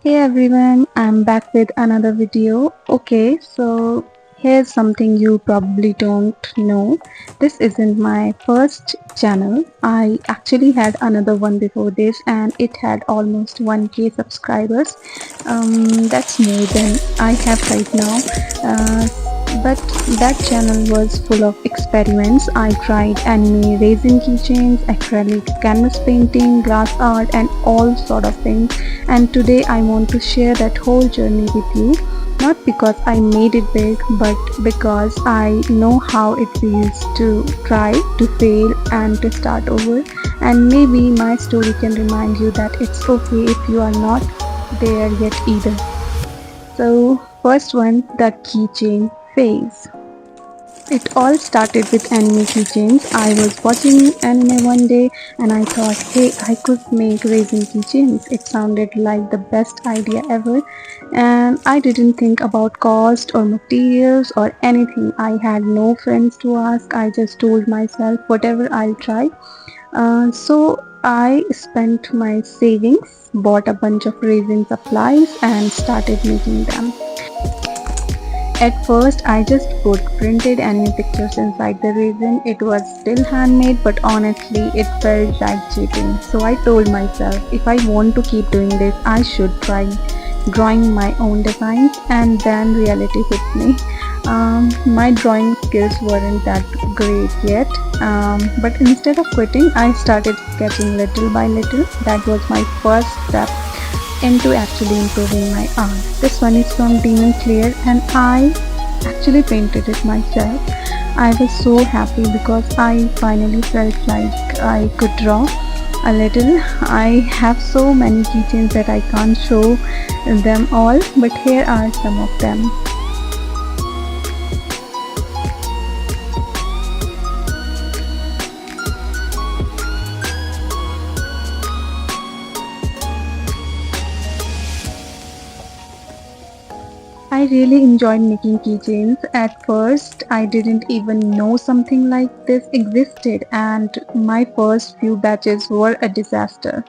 Hey everyone, I'm back with another video. Okay, so here's something you probably don't know. This isn't my first channel. I actually had another one before this and it had almost 1k subscribers. That's more than I have right now. But that channel was full of experiments. I tried anime, resin keychains, acrylic, canvas painting, glass art and all sort of things, and today I want to share that whole journey with you, not because I made it big but because I know how it feels to try, to fail and to start over, and maybe my story can remind you that it's okay if you are not there yet either. So first one, the keychain phase. It all started with anime keychains. I was watching anime one day and I thought, hey, I could make resin keychains. It sounded like the best idea ever. And I didn't think about cost or materials or anything. I had no friends to ask. I just told myself, whatever, I'll try. So I spent my savings, bought a bunch of resin supplies and started making them. At first, I just put printed anime pictures inside the resin. It was still handmade, but honestly, it felt like cheating. So I told myself, if I want to keep doing this, I should try drawing my own designs. And then reality hit me. My drawing skills weren't that great yet, but instead of quitting, I started sketching little by little. That was my first step into actually improving my art. This one is from Demon Slayer and I actually painted it myself. I was so happy because I finally felt like I could draw a little. I have so many keychains that I can't show them all, but here are some of them. I really enjoyed making keychains. At first, I didn't even know something like this existed, and my first few batches were a disaster.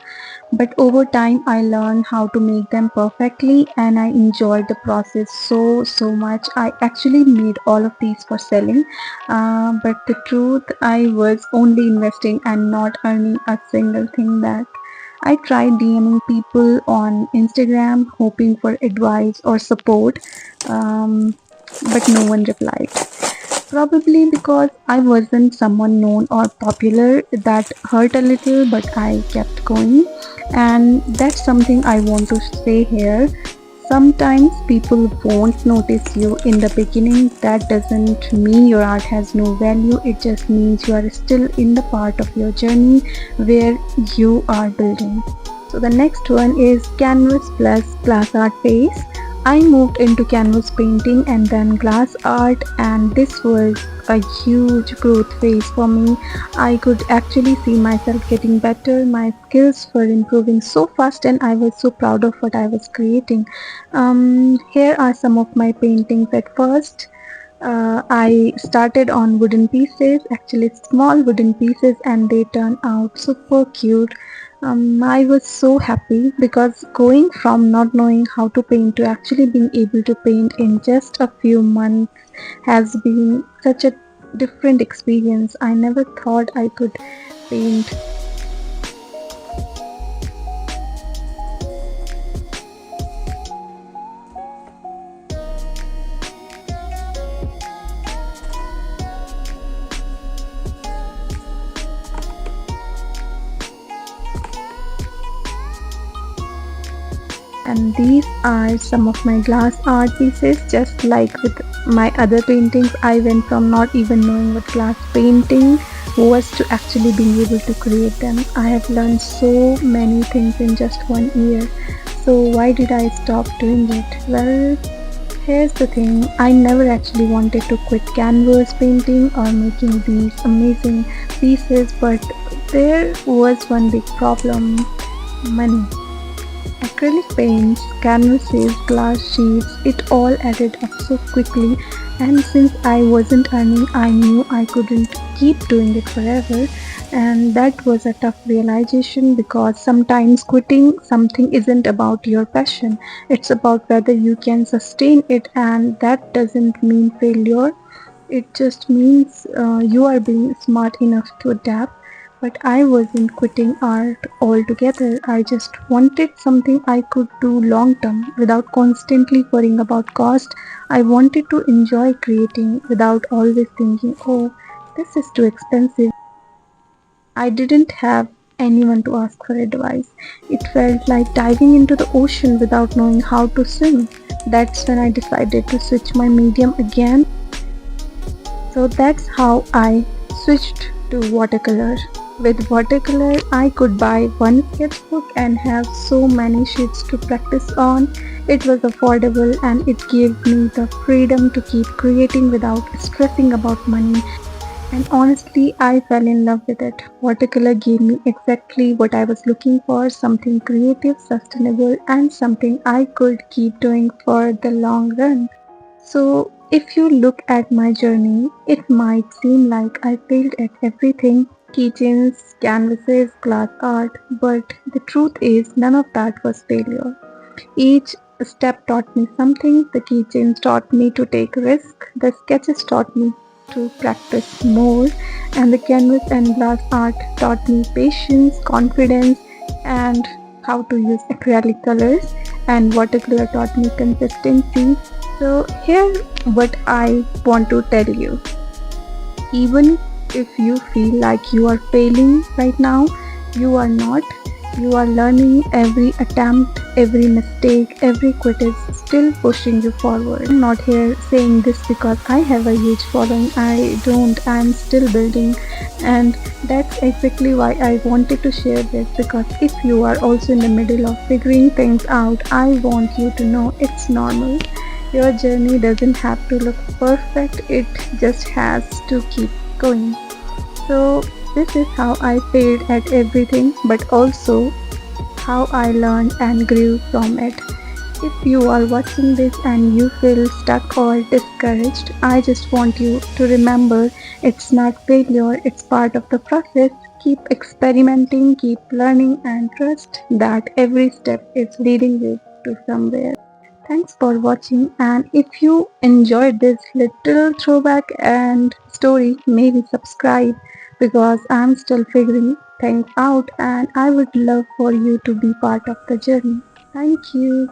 But over time, I learned how to make them perfectly, and I enjoyed the process so much. I actually made all of these for selling, but the truth, I was only investing and not earning a single thing back. I tried DMing people on Instagram hoping for advice or support, um, but no one replied. Probably because I wasn't someone known or popular. That hurt a little, but I kept going. And that's something I want to say here. Sometimes people won't notice you in the beginning. That doesn't mean your art has no value. It just means you are still in the part of your journey where you are building. So the next one is canvas plus glass art phase. I moved into canvas painting and then glass art, and this was a huge growth phase for me. I could actually see myself getting better. My skills were improving so fast and I was so proud of what I was creating. Here are some of my paintings at first. I started on wooden pieces, actually small wooden pieces, and they turned out super cute. I was so happy because going from not knowing how to paint to actually being able to paint in just a few months has been such a different experience. I never thought I could paint. And these are some of my glass art pieces. Just like with my other paintings, I went from not even knowing what glass painting was to actually being able to create them. I have learned so many things in just 1 year. So why did I stop doing it? Well, here's the thing, I never actually wanted to quit canvas painting or making these amazing pieces, but there was one big problem: money. Acrylic paints, canvases, glass sheets, it all added up so quickly, and since I wasn't earning, I knew I couldn't keep doing it forever. And that was a tough realization because sometimes quitting something isn't about your passion, it's about whether you can sustain it, and that doesn't mean failure. It just means you are being smart enough to adapt. But I wasn't quitting art altogether. I just wanted something I could do long term without constantly worrying about cost. I wanted to enjoy creating without always thinking, oh, this is too expensive. I didn't have anyone to ask for advice. It felt like diving into the ocean without knowing how to swim. That's when I decided to switch my medium again. So that's how I switched to watercolor. With watercolor, I could buy one sketchbook and have so many sheets to practice on. It was affordable and it gave me the freedom to keep creating without stressing about money. And honestly, I fell in love with it. Watercolor gave me exactly what I was looking for, something creative, sustainable, and something I could keep doing for the long run. So, if you look at my journey, it might seem like I failed at everything: keychains, canvases, glass art, but the truth is, none of that was failure. Each step taught me something. The keychains taught me to take risk, the sketches taught me to practice more, and the canvas and glass art taught me patience, confidence, and how to use acrylic colors, and watercolor taught me consistency. So here what I want to tell you. Even if you feel like you are failing right now, you are not. You are learning. Every attempt, every mistake, every quit is still pushing you forward. I'm not here saying this because I have a huge following. I don't. I'm still building. And that's exactly why I wanted to share this, because if you are also in the middle of figuring things out, I want you to know it's normal. Your journey doesn't have to look perfect, it just has to keep going. So, this is how I failed at everything, but also how I learned and grew from it. If you are watching this and you feel stuck or discouraged, I just want you to remember it's not failure, it's part of the process. Keep experimenting, keep learning, and trust that every step is leading you to somewhere. Thanks for watching, and if you enjoyed this little throwback and story, maybe subscribe, because I'm still figuring things out and I would love for you to be part of the journey. Thank you.